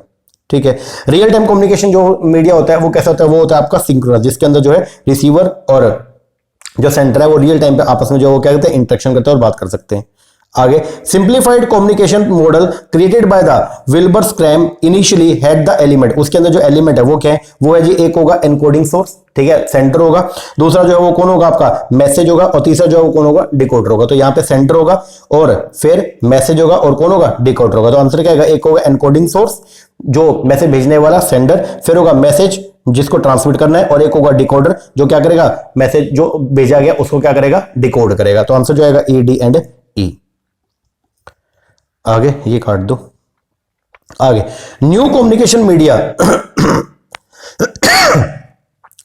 ठीक है। रियल टाइम कम्युनिकेशन जो मीडिया होता है वो कैसा होता है, वो होता है आपका सिंक्रोनस, जिसके अंदर जो है रिसीवर और जो सेंटर है वो रियल टाइम पे आपस में जो वो क्या करते हैं, इंटरेक्शन करते हैं और बात कर सकते हैं। आगे simplified communication model created by the Wilbur scrum initially had the element, उसके अंदर जो एलिमेंट है वो क्या है, वो है जी एक होगा एनकोडिंग सोर्स, ठीक है, सेंटर होगा। दूसरा जो है वो कौन होगा, आपका मैसेज होगा। और तीसरा जो है वो कौन होगा, डिकोडर होगा। तो यहां पे सेंटर होगा और फिर मैसेज होगा और कौन होगा, डिकोडर होगा। तो आंसर क्या आएगा, एक होगा एनकोडिंग सोर्स जो मैसेज भेजने वाला सेंडर, फिर होगा मैसेज जिसको ट्रांसमिट करना है, और एक होगा डिकोडर जो क्या करेगा, मैसेज जो भेजा गया उसको क्या करेगा, डिकोड करेगा। तो आंसर जो आएगा ई, डी एंड ई। आगे ये काट दो। आगे new communication media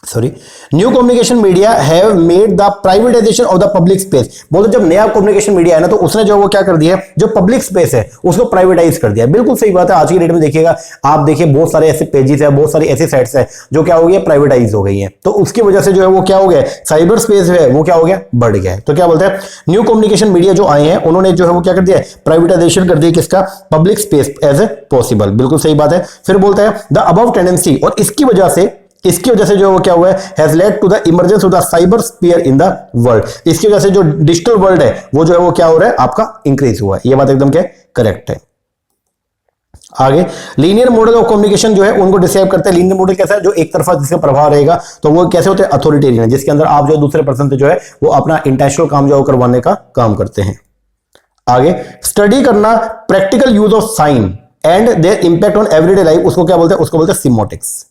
sorry, new communication media have made the privatisation of the public space, बोलते जब नया कम्युनिकेशन मीडिया है ना तो उसने जो वो क्या कर दिया, जो पब्लिक स्पेस है उसको प्राइवेटाइज कर दिया। बिल्कुल सही बात है। आज की डेट में देखिएगा आप, देखिए बहुत सारे ऐसे पेजेस है, बहुत सारी ऐसी साइट्स है जो क्या हो गई, प्राइवेटाइज हो गई है। तो उसकी वजह से जो है वो क्या हो गया, साइबर स्पेस है वो क्या हो गया, बढ़ गया है। तो क्या बोलते हैं, न्यू कम्युनिकेशन मीडिया जो आए हैं उन्होंने जो है वो क्या कर दिया, प्राइवेटाइजेशन कर दिया किसका, public space as a possible. बिल्कुल सही बात है। फिर बोलता है द अबव टेंडेंसी, और इसकी वजह से जो वो क्या हुआ है, has led to the emergence of the cyber sphere in the world, इसकी वजह से जो डिजिटल वर्ल्ड है वो जो है वो क्या हो रहा है, आपका इंक्रीज हुआ है। ये बात एकदम क्या करेक्ट है। आगे लीनियर मॉडल ऑफ कम्युनिकेशन जो है उनको डिस्क्राइब करते हैं। लीनियर मॉडल कैसा है, जो एक तरफा जिसका प्रभाव रहेगा, तो वो कैसे होते हैं, अथॉरिटेरियन, जिसके अंदर आप जो दूसरे पर्सन से जो है वो अपना इंटेंशनल काम जो करवाने का काम करते हैं। आगे स्टडी करना practical use of sign and their impact on everyday life, उसको क्या बोलते हैं, उसको बोलते हैं सिमोटिक्स।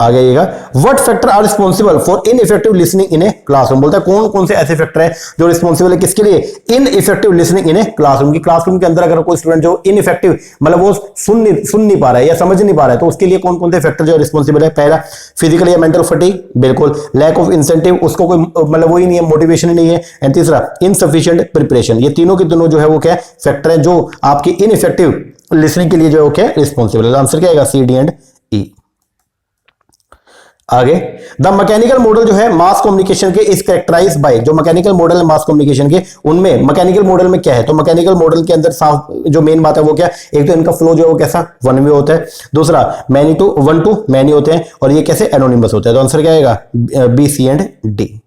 आगे आइएगा, what factor are responsible for ineffective listening in a classroom, बोलता है कौन कौन से ऐसे फैक्टर है जो रिस्पॉन्सिबल है किसके लिए, ineffective listening in a classroom, की क्लासरूम के अंदर अगर कोई स्टूडेंट जो इनइफेक्टिव मतलब वो सुन नहीं पा रहा है या समझ नहीं पा रहा है, तो उसके लिए कौन कौन से फैक्टर जो रिस्पॉन्सिबल है। पहला फिजिकल या मेंटल फटीग, बिल्कुल। लैक ऑफ इंसेंटिव, उसको कोई मतलब वही नहीं है, मोटिवेशन ही नहीं है। एंड तीसरा इनसफिशिएंट प्रिपरेशन। ये तीनों के तीनों जो है वो क्या फैक्टर है जो आपकी इनइफेक्टिव लिसनिंग के लिए जो है क्या रिस्पॉन्सिबल है। आंसर क्या आएगा, सी, डी एंड ई। आगे द मैकेनिकल मॉडल जो है मास कम्युनिकेशन के इज कैरेक्टराइज्ड बाय, जो मैकेनिकल मॉडल है मास कम्युनिकेशन के, उनमें मैकेनिकल मॉडल में क्या है, तो मैकेनिकल मॉडल के अंदर साफ जो मेन बात है वो क्या, एक तो इनका फ्लो जो है वो कैसा वन वे होता है, दूसरा many to one to many होते हैं, और ये कैसे एनोनिमस होते हैं। तो आंसर क्या आएगा, बी, सी एंड डी।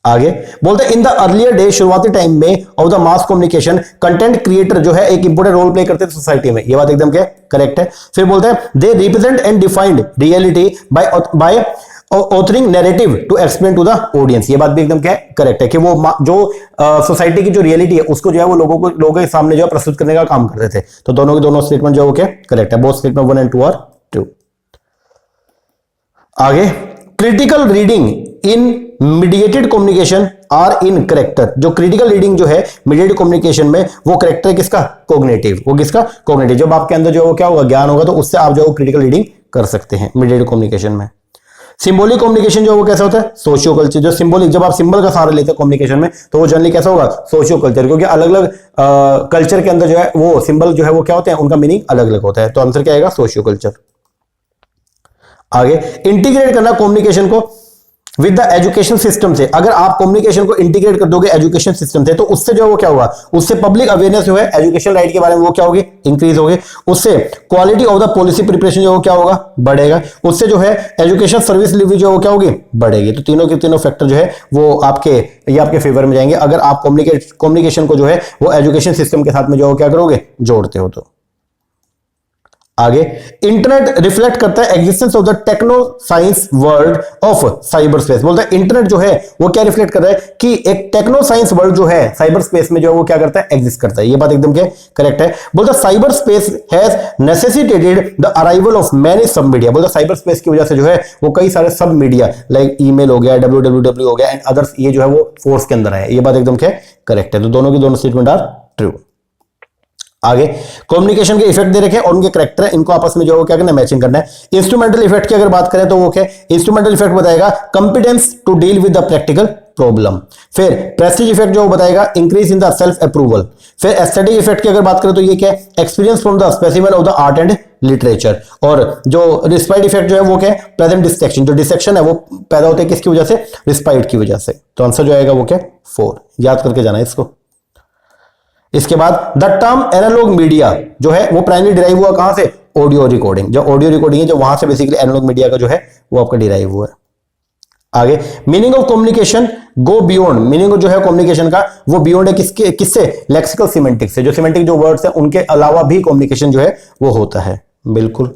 आगे बोलते हैं इन द अर्लियर डे, शुरुआती टाइम में of the mass communication, content creator जो है एक इंपोर्टेंट रोल प्ले करते थे सोसाइटी में। ये बात एकदम क्या करेक्ट है। फिर बोलते हैं they represent and defined reality by authoring narrative to explain to the audience. ये बात भी एकदम क्या करेक्ट है कि वो जो सोसाइटी की जो रियलिटी है उसको जो है वो लोगों के सामने जो है प्रस्तुत करने का काम करते थे। तो दोनों के दोनों स्टेटमेंट जो है वो क्या करेक्ट है, both statement 1 and 2 are true. आगे critical reading in mediated communication are in character, जो क्रिटिकल रीडिंग जो है मीडिएटेड कम्युनिकेशन में वो करेक्टर किसका, कोग्निटिव, वो किसका कोग्निटिव। जब आपके अंदर जो क्या होगा, ज्ञान होगा, तो उससे आप जो क्रिटिकल रीडिंग कर सकते हैं मीडिएटेड कम्युनिकेशन में। सिंबॉलिक कम्युनिकेशन जो वो कैसा होता है, सोशियो कल्चर, जो सिंबॉलिक, जब आप सिंबल का सहारा लेते हैं कम्युनिकेशन में तो वो जनरली कैसा होगा, सोशियो कल्चर, क्योंकि अलग अलग कल्चर के अंदर जो है वो सिंबल जो है वो क्या होते हैं, उनका मीनिंग अलग अलग होता है। तो आंसर क्या आएगा, सोशियो कल्चर। आगे इंटीग्रेट करना कम्युनिकेशन को विद द एजुकेशन सिस्टम से, अगर आप कम्युनिकेशन को इंटीग्रेट कर दोगे एजुकेशन सिस्टम से, तो उससे जो है वो क्या होगा, उससे पब्लिक अवेयरनेस जो है एजुकेशन राइट के बारे में वो क्या होगी, इंक्रीज होगी। उससे quality of the policy preparation जो क्या होगा, बढ़ेगा। उससे जो है एजुकेशन सर्विस डिलीवरी जो क्या होगी, बढ़ेगी। तो तीनों के तीनों फैक्टर जो है वो आपके फेवर में जाएंगे अगर आप कम्युनिकेशन को जो है वो एजुकेशन सिस्टम के साथ में जो क्या करोगे, जोड़ते हो। तो आगे, इंटरनेट रिफ्लेक्ट करता है existence of the techno science world of cyber space. बोलता है इंटरनेट जो है वो क्या रिफ्लेक्ट कर रहा है कि एक टेक्नो साइंस वर्ल्ड जो है साइबर स्पेस में जो है वो क्या करता है, एग्जिस्ट करता है। ये बात एकदम क्या करेक्ट है। बोलता cyber space has necessitated the arrival of many सब मीडिया। बोलता साइबर स्पेस की वजह से जो है वो कई सारे सब मीडिया लाइक ईमेल हो गया, www हो गया एंड अदर्स, ये जो है वो फोर्स के अंदर है। ये बात एकदम क्या करेक्ट है। तो दोनों की दोनों स्टेटमेंट आर ट्रू। आगे, कम्युनिकेशन के इफेक्ट दे रखे हैं और उनके करैक्टर है, इनको आपस में जो है क्या करना है, मैचिंग करना है। इंस्ट्रूमेंटल इफेक्ट की अगर बात करें तो वो क्या है, इंस्ट्रूमेंटल इफेक्ट बताएगा competence to deal with the practical problem. फिर प्रेस्टीज इफेक्ट जो बताएगा increase in the self approval. फिर एस्थेटिक इफेक्ट की अगर बात करें तो ये क्या है, experience from the specimen of the art and literature. और जो रिस्पाइट इफेक्ट जो है वो क्या है, प्रेजेंट डिस्ट्रैक्शन। जो डिस्ट्रैक्शन है वो पैदा होते हैं किसकी वजह से, रिस्पाइट की वजह से। तो आंसर जो आएगा वो क्या, 4। याद करके जाना है इसको। इसके बाद द टर्म एनालॉग मीडिया जो है वो प्राइमरी डिराइव हुआ कहां से, ऑडियो रिकॉर्डिंग। जो ऑडियो रिकॉर्डिंग है जो वहां से बेसिकली एनालॉग मीडिया का जो है वो आपका डिराइव हुआ है। आगे, meaning of communication go beyond. Meaning जो है कम्युनिकेशन का वो बियॉन्ड है किससे, लेक्सिकल सिमेंटिक से। जो सिमेंटिक जो वर्ड्स है उनके अलावा भी कम्युनिकेशन जो है वो होता है। बिल्कुल।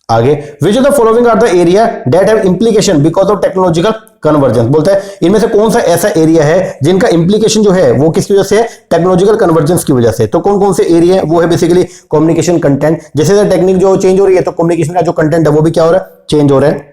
आगे, which of the following are the area that have implication because of technological convergence. बोलता है इनमें से कौन सा ऐसा एरिया है जिनका इंप्लीकेशन जो है वो किसकी वजह से है, टेक्नोलॉजिकल कन्वर्जेंस की वजह से। तो कौन कौन से एरिया है, वो है बेसिकली कम्युनिकेशन कंटेंट। जैसे टेक्निक जो चेंज हो रही है तो कम्युनिकेशन का जो कंटेंट है वो भी क्या हो रहा है, चेंज हो रहा है।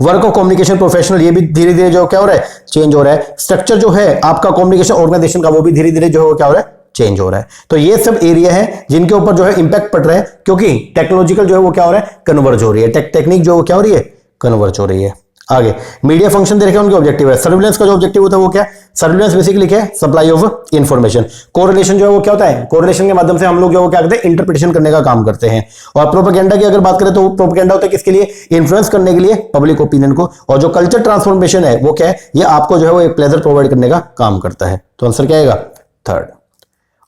वर्क ऑफ कम्युनिकेशन प्रोफेशनल, ये भी धीरे धीरे जो क्या हो रहा है, चेंज हो रहा है। स्ट्रक्चर जो है आपका कम्युनिकेशन ऑर्गेनाइजेशन का वो भी धीरे धीरे जो है क्या हो रहा है, चेंज हो रहा है। तो ये सब एरिया है जिनके ऊपर जो है इंपैक्ट पड़ रहा है, क्योंकि टेक्नोलॉजिकल जो है वो क्या हो रहा है, कन्वर्ज हो रही है। टेक्निक जो क्या हो रही है, कन्वर्ज हो रही है। आगे, मीडिया फंक्शन देखें उनके ऑब्जेक्टिव है। सर्विलेंस का जो ऑब्जेक्टिव होता है वो क्या, सर्विलेंस बेसिकली क्या है, सप्लाई ऑफ इंफॉर्मेशन। कोरिलेशन जो है वो क्या होता है, कोरिलेशन के माध्यम से हम लोग जो क्या करते हैं, इंटरप्रिटेशन करने का काम करते हैं। और प्रोपेगेंडा की अगर बात करें तो प्रोपेगेंडा होता है किसके लिए, इन्फ्लुएंस करने के लिए पब्लिक ओपिनियन को। और जो कल्चर ट्रांसफॉर्मेशन है वो क्या है, ये आपको जो है वो एक प्लेजर प्रोवाइड करने का काम करता है। तो आंसर क्या आएगा, 3rd।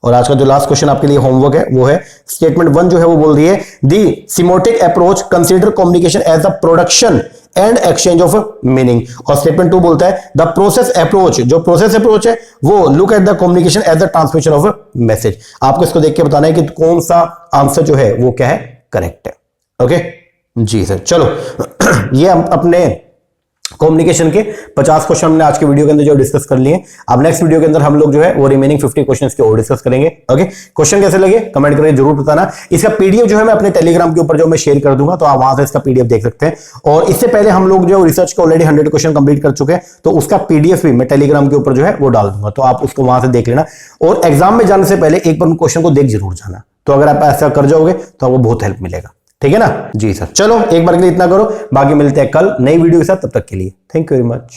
और आज का जो लास्ट क्वेश्चन आपके लिए होमवर्क है वो है स्टेटमेंट 1 जो है वो बोल रही है the semiotic approach consider communication as the production and exchange of meaning. और स्टेटमेंट 2 बोलता है द प्रोसेस अप्रोच, जो प्रोसेस अप्रोच है वो look at the communication as the transmission of message. आपको इसको देख के बताना है कि कौन सा आंसर जो है वो क्या है, करेक्ट है। ओके जी सर, चलो ये हम अपने कम्युनिकेशन के 50 क्वेश्चन हमने आज के वीडियो के अंदर जो डिस्कस कर लिए। अब नेक्स्ट वीडियो के अंदर हम लोग जो है वो रिमेनिंग 50 क्वेश्चंस के और डिस्कस करेंगे। ओके, क्वेश्चन कैसे लगे कमेंट करके जरूर बताना। इसका पीडीएफ जो है मैं अपने टेलीग्राम के ऊपर जो मैं शेयर कर दूंगा, तो आप वहां से इसका पीडीएफ देख सकते हैं। और इससे पहले हम लोग जो रिसर्च के ऑलरेडी 100 क्वेश्चन कंप्लीट कर चुके हैं, तो उसका पीडीएफ भी मैं टेलीग्राम के ऊपर जो है वो डाल दूंगा, तो आप उसको वहां से देख लेना। और एग्जाम में जाने से पहले एक बार क्वेश्चन को देख जरूर जाना, तो अगर आप ऐसा कर जाओगे तो आपको बहुत हेल्प मिलेगा। ठीक है ना जी सर, चलो एक बार के लिए इतना करो, बाकी मिलते हैं कल नई वीडियो के साथ। तब तक के लिए थैंक यू वेरी मच।